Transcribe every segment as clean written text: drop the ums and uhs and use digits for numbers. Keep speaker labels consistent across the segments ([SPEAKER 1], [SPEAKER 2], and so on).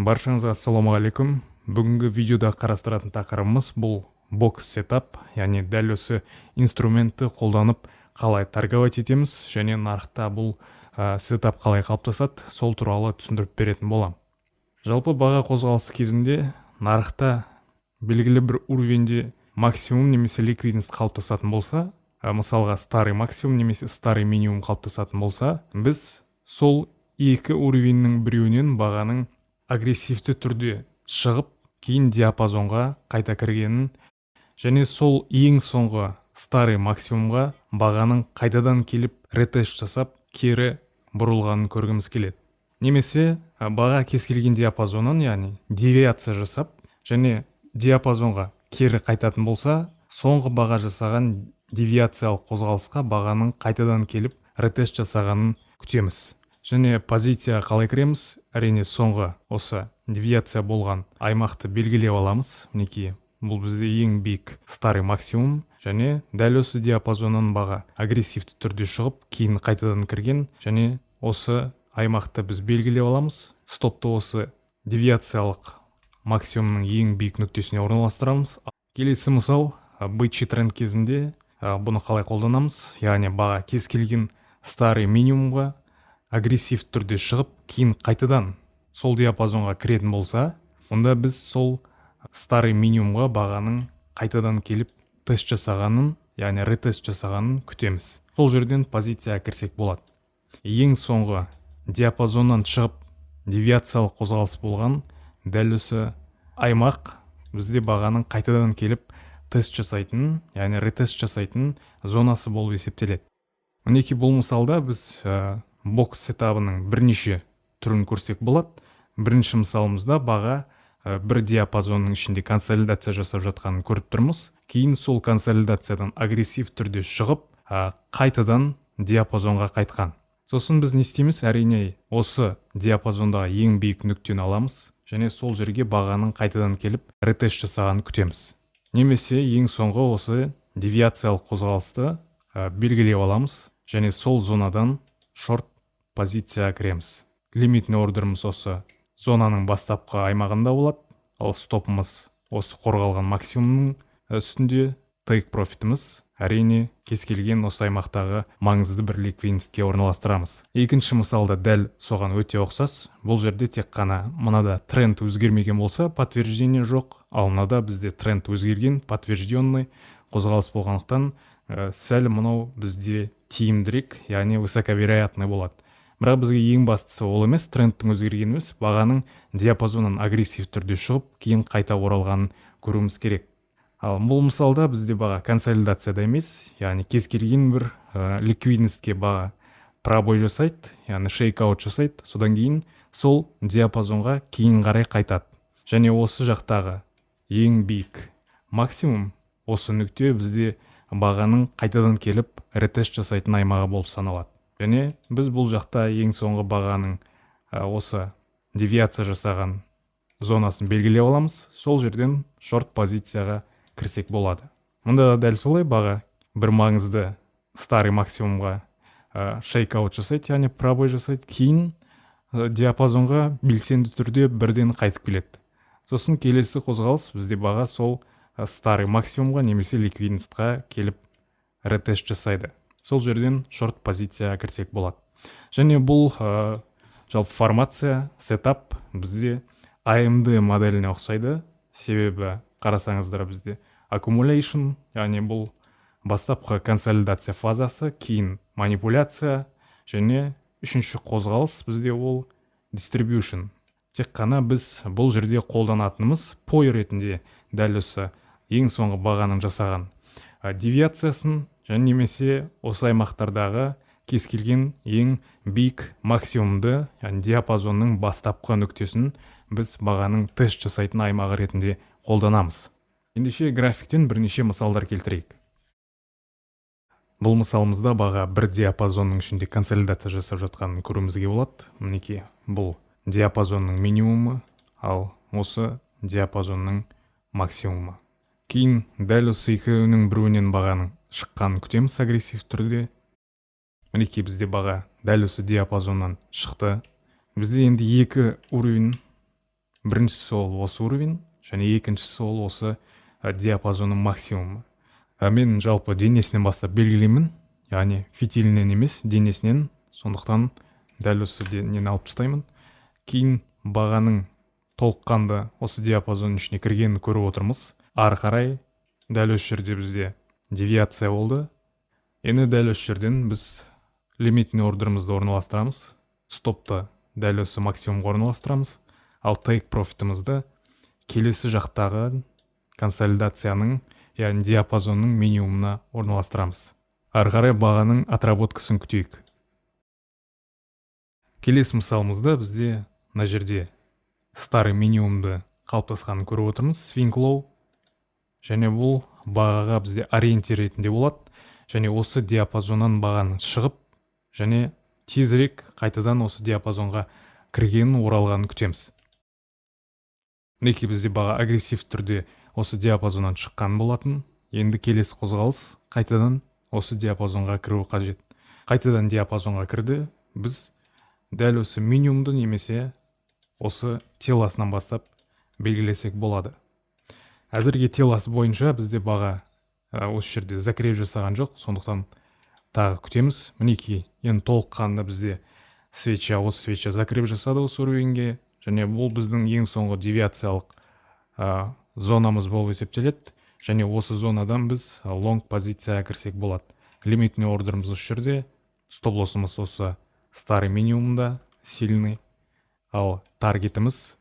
[SPEAKER 1] Баршаңызға ассалаумағалейкум. Бүгінгі видеода қарастыратын тақырыбымыз бұл бокс сетап, яғни дәл осы инструментті қолданып қалай торговать етеміз және нарықта бұл сетап қалай қалыптасады, сол туралы түсіндіріп беретін болам. Жалпы баға қозғалысы кезінде нарықта белгілі бір уровенде максимум немесе ликвидность қалыптасатын болса, мысалға старый максимум немесе старый минимум қалыптасатын болса, біз сол екі уровеннің біреуінен бағаның агрессивті түрде шығып, кейін диапазонға қайта кіргенін және сол ең соңғы старый максимумға бағаның қайтадан келіп ретест жасап, кері бұрылғанын көргіміз келеді. Немесе баға кез келген диапазонын, яғни девиация жасап, және диапазонға кері қайтатын болса, соңғы баға жасаған девиациялық қозғалысқа бағаның қайтадан келіп ретест жасағанын күтеміз. Және позицияға қалай кіреміз? Әрине соңғы осы девиация болған аймақты белгілеп аламыз. Мінекей, бұл бізде ең биік старый максимум, және дәл осы диапазоннан баға агрессивті түрде шығып, кейін қайтадан кірген, және осы аймақты біз белгілеп аламыз. Стопты осы девиациялық максимумның ең биік нүктесіне орналастырамыз. Келесі мысал, бычий тренд кезінде бұны қалай қолданамыз? Яғни баға кез келген старый минимумға агрессив түрде шығып, кейін қайтадан сол диапазонға кіретін болса, онда біз сол старый минимумға бағаның қайтадан келіп тест жасағанын, яғни ретест жасағанын күтеміз. Сол жерден позицияға кірсек болады. Ең соңғы диапазоннан шығып девиациялық қозғалыс болған дәл осы аймақ бізде бағаның қайтадан келіп тест жасайтын, яғни ретест жасайтын зонасы болып есептеледі. Мінекей бұл мысалда біз бокс сетабының бірнеше түрін көрсек болады. Бірінші мысалымызда баға бір диапазонның ішінде консолидация жасап жатқанын көріп тұрмыз. Кейін сол консолидациядан агрессив түрде шығып, қайтадан диапазонға қайтқан. Сосын біз не істейміз? Әрине осы диапазондағы ең биік нүктені аламыз, және сол жерге бағаның қайтадан келіп ретест жасағанын күтеміз. Немесе ең соңғы осы девиациялық қозғалысты белгілеп аламыз, және сол зонадан шорт позицияға кіреміз. Лимитный ордеріміз осы зонаның бастапқы аймағында болады, ал стопымыз осы қорғалған максимумның үстінде. Take профитіміз әрине кез келген осы аймақтағы маңызды бір ликвидностьке орналастырамыз. Екінші мысалда дәл соған өте ұқсас. Бұл жерде тек қана мынада тренд өзгермеген болса, подтверждение жоқ, ал мынада бізде тренд өзгерген, подтвержденный қозғалыс болғандықтан сәл мынау бізде тиімдірек, яғни высоковероятный болады. Бірақ бізге ең бастысы ол емес, трендтің өзгерген емес, бағаның диапазонын агрессив түрде шығып, кейін қайта оралғанын көруіміз керек. Ал бұл мысалда бізде баға консолидацияда емес, яғни кез келген бір ликвидностьке баға пробой жасайды, яғни шейкаут жасайды, содан кейін сол диапазонға кейін қарай қайтады. Және осы жақтағы ең биік максимум, осы нүкте бізде бағаның қайтадан келіп ретест жасайтын аймағы болып саналады. Және біз бұл жақта ең соңғы бағаның осы девиация жасаған зонасын белгілеп аламыз, сол жерден шорт позицияға кірсек болады. Мұнда да дәл солай, баға бір маңызды старый максимумға шейкаут жасайды, яғни пробой жасайды, кейін диапазонға белсенді түрде бірден қайтып келеді. Сосын келесі қозғалыс бізде баға сол старый максимумға немесе ликвидностьқа келіп ретест жасайды. Сол жерден шорт позицияға кірсек болады. Және бұл жалпы формация, сетап бізде AMD моделіне ұқсайды. Себебі қарасаңыздар бізде accumulation, яғни бұл бастапқы консолидация фазасы, кейін манипуляция, және үшінші қозғалыс бізде ол distribution. Тек қана біз бұл жерде қолданатынымыз пой ретінде дәл осы ең соңғы бағаның жасаған девиациясын, және немесе осы аймақтардағы кез келген ең биік максимумды, яғни диапазонның бастапқы нүктесін біз бағаның тест жасайтын аймағы ретінде қолданамыз. Ендеше графиктен бірнеше мысалдар келтірейік. Бұл мысалымызда баға бір диапазонның ішінде консолидация жасап жатқанын көруімізге болады. Мінекей, бұл диапазонның минимумы, ал осы диапазонның максимумы. Кейін дәл осы екеуінің біреуінен бағаның шыққанын күтеміз агрессив түрде. Мінекей бізде баға дәл осы диапазоннан шықты. Бізде енді екі уровень біріншісі ол осы уровень, және екіншісі ол осы диапазонның максимумы. Мен жалпы денесінен бастап белгілеймін, яғни фитилінен емес, денесінен. Сондықтан дәл осы денені алып тастаймын. Кейін бағаның толыққанды осы диапазонның ішіне кіргенін көріп отырмыз. Ары қарай дәл осы жерде бізде девиация болды. Енді дәл осы жерден біз лимитный ордерімізді орналастырамыз. Стопты дәл осы максимумға орналастырамыз. Ал take profitімізді келесі жақтағы консолидацияның, яғни диапазонның минимумына орналастырамыз. Ары қарай бағаның отработкасын күтейік. Келесі мысалымызда бізде мына жерде старый минимумды қалыптасқанын көріп отырмыз, swing low, және бұл бағаға бізде ориентир ретінде болады, және осы диапазоннан бағаның шығып, және тезірек қайтадан осы диапазонға кіргенін оралғанын күтеміз. Мінекей бізде баға агрессив түрде осы диапазоннан шыққан болатын. Енді келесі қозғалыс қайтадан осы диапазонға кіру қажет. Қайтадан диапазонға кірді, біз дәл осы минимумды немесе осы теласынан бастап белгілесек болады. Әзірге теласы бойынша бізде баға осы жерде закреп жасаған жоқ, сондықтан тағы күтеміз. Мінекей енді толыққанды бізде осы свеча закреп жасады осы уровеньге, және бұл біздің ең соңғы девиациялық зонамыз болып есептеледі, және осы зонадан біз лонг позицияға кірсек болады. Лимитный ордеріміз осы жерде, стоп-лоссымыз осы старый минимумда, сильный, ал таргетіміз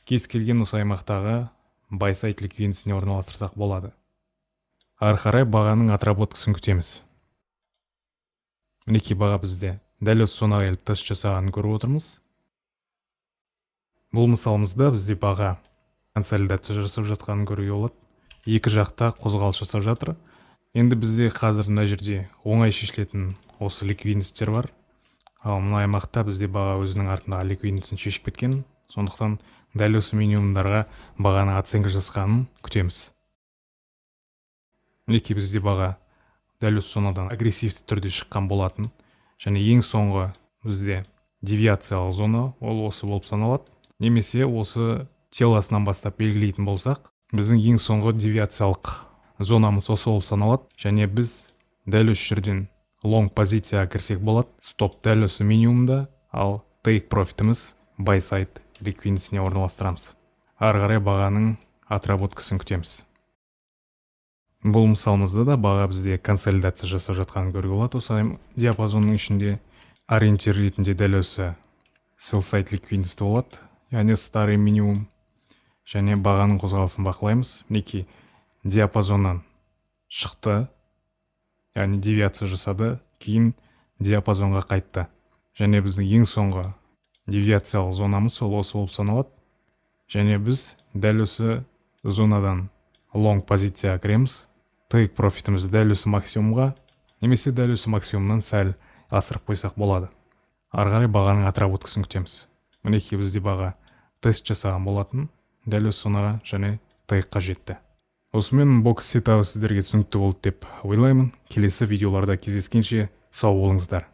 [SPEAKER 1] кез келген осы аймақтағы buy side ликвидностіне орналастырсақ болады. Ары қарай бағаның отработкасын күтеміз. Мінекей баға бізде дәл осы зонаға келіп тест жасағанын көріп отырмыз. Бұл мысалымызда бізде баға консолидация жасап жатқанын көруге болады. Екі жақта қозғалыс жасап жатыр. Енді бізде қазір мына жерде оңай шешілетін осы ликвидностьтер бар. Ал мына аймақта бізде баға өзінің артындағы ликвидностьін шешіп кеткен. Сондықтан дәл осы минимумдарға бағаның оценка жасағанын күтеміз. Мінекей бізде баға дәл осы зонадан агрессивті түрде шыққан болатын. Және ең соңғы бізде девиациялық зона ол осы болып саналады. Немесе осы теласынан бастап белгілейтін болсақ, біздің ең соңғы девиациялық зонамыз осы болып саналады. Және біз дәл осы жерден лонг позицияға кірсек болады. Стоп дәл осы минимумда, ал take profitіміз buy side ликвидностьіне орналастырамыз. Ары қарай бағаның отработкасын күтеміз. Бұл мысалымызда да баға бізде консолидация жасап жатқанын көруге болады. Осы диапазонның ішінде ориентир ретінде дәл осы sell side ликвидностьті болады, яғни старый минимум. Және бағаның қозғалысын бақылаймыз. Мінекей диапазоннан шықты, яғни девиация жасады, кейін диапазонға қайтты. Және біздің ең соңғы девиациялық зонамыз осы болып саналады. Және біз дәл осы зонадан лонг позицияға кіреміз. Take profitіміз дәл осы максимумға, немесе дәл осы максимумнан сәл асырып қойсақ болады. Ары қарай бағаның отработкасын күтеміз. Мінекей бізде баға тест жасаған болатын, дәл осы зонаға және take-қа жетті. Осымен бокс сетапы сіздерге түсінікті болды деп ойлаймын. Келесі видеоларда кездескенше сау болыңыздар.